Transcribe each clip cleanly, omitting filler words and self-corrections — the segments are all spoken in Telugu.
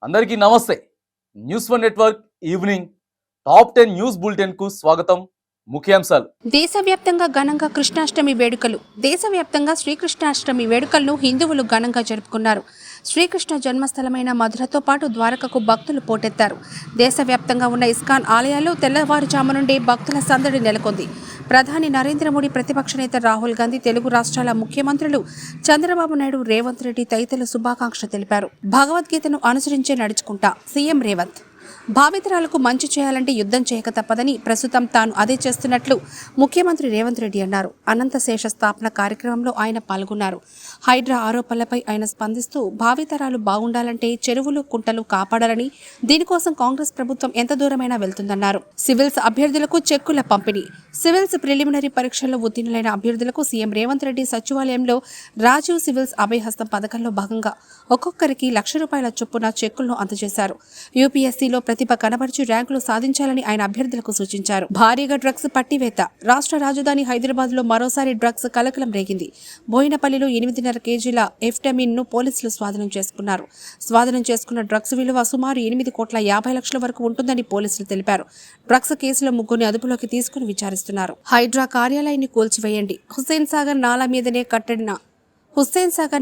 అందరికీ నమస్తే. News one network evening top 10 news bulletin కు స్వాగతం. ముఖ్యాంశాలు. దేశవ్యాప్తంగా ఘనంగా కృష్ణాష్టమి వేడుకలు. దేశవ్యాప్తంగా శ్రీకృష్ణాష్టమి వేడుకలను హిందువులు ఘనంగా జరుపుకున్నారు. శ్రీకృష్ణ జన్మస్థలమైన మధురతో పాటు ద్వారకకు భక్తులు పోటెత్తారు. దేశవ్యాప్తంగా ఉన్న ఇస్కాన్ ఆలయాల్లో తెల్లవారుజాము నుండి భక్తుల సందడి నెలకొంది. ప్రధాని నరేంద్ర మోడీ, ప్రతిపక్ష నేత రాహుల్ గాంధీ, తెలుగు రాష్ట్రాల ముఖ్యమంత్రులు చంద్రబాబు నాయుడు, రేవంత్ రెడ్డి తదితరులు శుభాకాంక్షలు తెలిపారు. భగవద్గీతను అనుసరించే నడుచుకుంటా సీఎం రేవంత్. భావితరాలకు మంచి చేయాలంటే యుద్ధం చేయక తప్పదని, ప్రస్తుతం తాను అదే చేస్తున్నట్లు ముఖ్యమంత్రి రేవంత్ రెడ్డి అన్నారు. అనంతశేష స్థాపన కార్యక్రమంలో ఆయన పాల్గొన్నారు. హైడ్రా ఆరోపణలపై ఆయన స్పందిస్తూ, భావితరాలు బాగుండాలంటే చెరువులు, కుంటలు కాపాడాలని, దీనికోసం కాంగ్రెస్ ప్రభుత్వం ఎంత దూరమైనా వెళ్తుందన్నారు. సివిల్స్ అభ్యర్థులకు చెక్కుల పంపిణీ. సివిల్స్ ప్రిలిమినరీ పరీక్షల్లో ఉత్తీర్ణులైన అభ్యర్థులకు సీఎం రేవంత్ రెడ్డి సచివాలయంలో రాజీవ్ సివిల్స్ అభయహస్తం పథకంలో భాగంగా ఒక్కొక్కరికి ₹1,00,000 చొప్పున చెక్కులను అందజేశారు. యూపీఎస్సీలో ప్రతిభ కనబరిచి ర్యాంకులు సాధించాలని ఆయన అభ్యర్థులకు సూచించారు. భారీగా డ్రగ్స్ పట్టివేత. రాష్ట్ర రాజధాని హైదరాబాద్ లో మరోసారి డ్రగ్స్ కలకలం రేగింది. బోయినపల్లిలో 8.5 కేజీల ఎఫ్టమిన్ ను పోలీసులు స్వాధీనం చేసుకున్నారు. స్వాధీనం చేసుకున్న డ్రగ్స్ విలువ సుమారు ₹8,50,00,000 వరకు ఉంటుందని పోలీసులు తెలిపారు. డ్రగ్స్ కేసులో ముగ్గురిని అదుపులోకి తీసుకుని విచారిస్తున్నారు. హైడ్రా కార్యాలయాన్ని కూల్చివేయండి. హుస్సేన్ సాగర్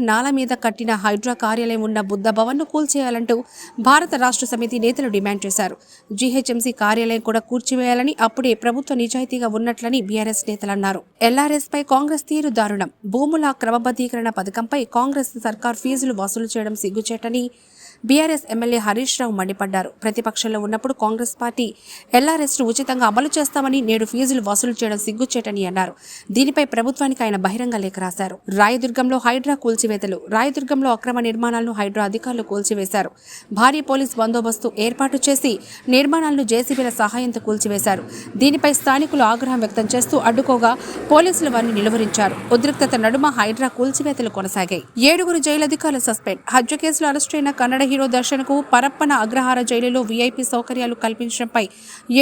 నాలా మీద కట్టిన హైడ్రా కార్యాలయం ఉన్న బుద్ధ భవన్ ను కూల్చేయాలంటూ భారత రాష్ట్ర సమితి నేతలు డిమాండ్ చేశారు. జీహెచ్ఎంసీ కార్యాలయం కూడా కూల్చివేయాలని, అప్పుడే ప్రభుత్వ నిజాయితీగా ఉన్నట్లని బీఆర్ఎస్ నేతలు అన్నారు. ఎల్ఆర్ఎస్ పై కాంగ్రెస్ తీరు దారుణం. భూముల క్రమబద్ధీకరణ పథకంపై కాంగ్రెస్ సర్కార్ ఫీజులు వసూలు చేయడం సిగ్గుచేటని బీఆర్ఎస్ ఎమ్మెల్యే హరీష్ రావు మండిపడ్డారు. ప్రతిపక్షంలో ఉన్నప్పుడు కాంగ్రెస్ పార్టీ ఎల్ఆర్ఎస్ ను ఉచితంగా అమలు చేస్తామని, నేడు ఫీజులు వసూలు చేయడం సిగ్గుచేటని అన్నారు. దీనిపై ప్రభుత్వానికి ఆయన బహిరంగ లేఖ రాశారు. రాయదుర్గంలో హైడ్రా కూల్చివేతలు. రాయదుర్గంలో అక్రమ నిర్మాణాలను హైడ్రా అధికారులు కూల్చివేశారు. భారీ పోలీస్ బందోబస్తు ఏర్పాటు చేసి నిర్మాణాలను జేసీబీల సహాయంతో కూల్చివేశారు. దీనిపై స్థానికులు ఆగ్రహం వ్యక్తం చేస్తూ అడ్డుకోగా పోలీసులు వారిని నిలువరించారు. ఉద్రిక్తత నడుమ హైడ్రా కూల్చివేతలు కొనసాగాయి. 7 జైలు అధికారులు సస్పెండ్. హజ్ కేసులో అరెస్టైన కన్నడ హీరో దర్శన్కు పరప్పన అగ్రహార జైలులో వీఐపీ సౌకర్యాలు కల్పించడంపై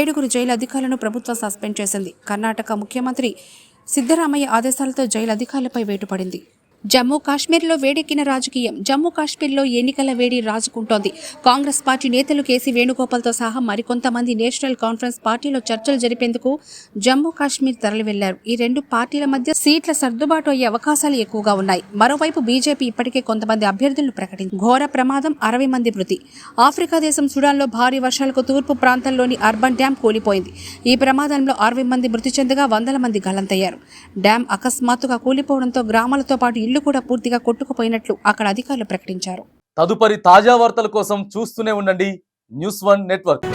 7 జైలు అధికారులను ప్రభుత్వం సస్పెండ్ చేసింది. కర్ణాటక ముఖ్యమంత్రి సిద్ధరామయ్య ఆదేశాలతో జైలు అధికారులపై వేటు పడింది. జమ్మూ కాశ్మీర్లో వేడెక్కిన రాజకీయం. జమ్మూ కాశ్మీర్లో ఎన్నికల వేడి రాజుకుంటోంది. కాంగ్రెస్ పార్టీ నేతలు కేసీ వేణుగోపాల్తో సహా మరికొంతమంది నేషనల్ కాన్ఫరెన్స్ పార్టీలో చర్చలు జరిపేందుకు జమ్మూ కాశ్మీర్ తరలి వెళ్లారు. ఈ రెండు పార్టీల మధ్య సీట్ల సర్దుబాటు అయ్యే అవకాశాలు ఎక్కువగా ఉన్నాయి. మరోవైపు బీజేపీ ఇప్పటికే కొంతమంది అభ్యర్థులను ప్రకటించింది. ఘోర ప్రమాదం, 60 మంది మృతి. ఆఫ్రికా దేశం సుడాన్లో భారీ వర్షాలకు తూర్పు ప్రాంతంలోని అర్బన్ డ్యాం కూలిపోయింది. ఈ ప్రమాదంలో 60 మంది మృతి చెందగా 100 మంది గల్లంతయ్యారు. డ్యాం అకస్మాత్తుగా కూలిపోవడంతో గ్రామాలతో పాటు ఇళ్లు కూడా పూర్తిగా కొట్టుకుపోయినట్లు అక్కడ అధికారులు ప్రకటించారు. తదుపరి తాజా వార్తల కోసం చూస్తూనే ఉండండి న్యూస్ వన్ నెట్వర్క్.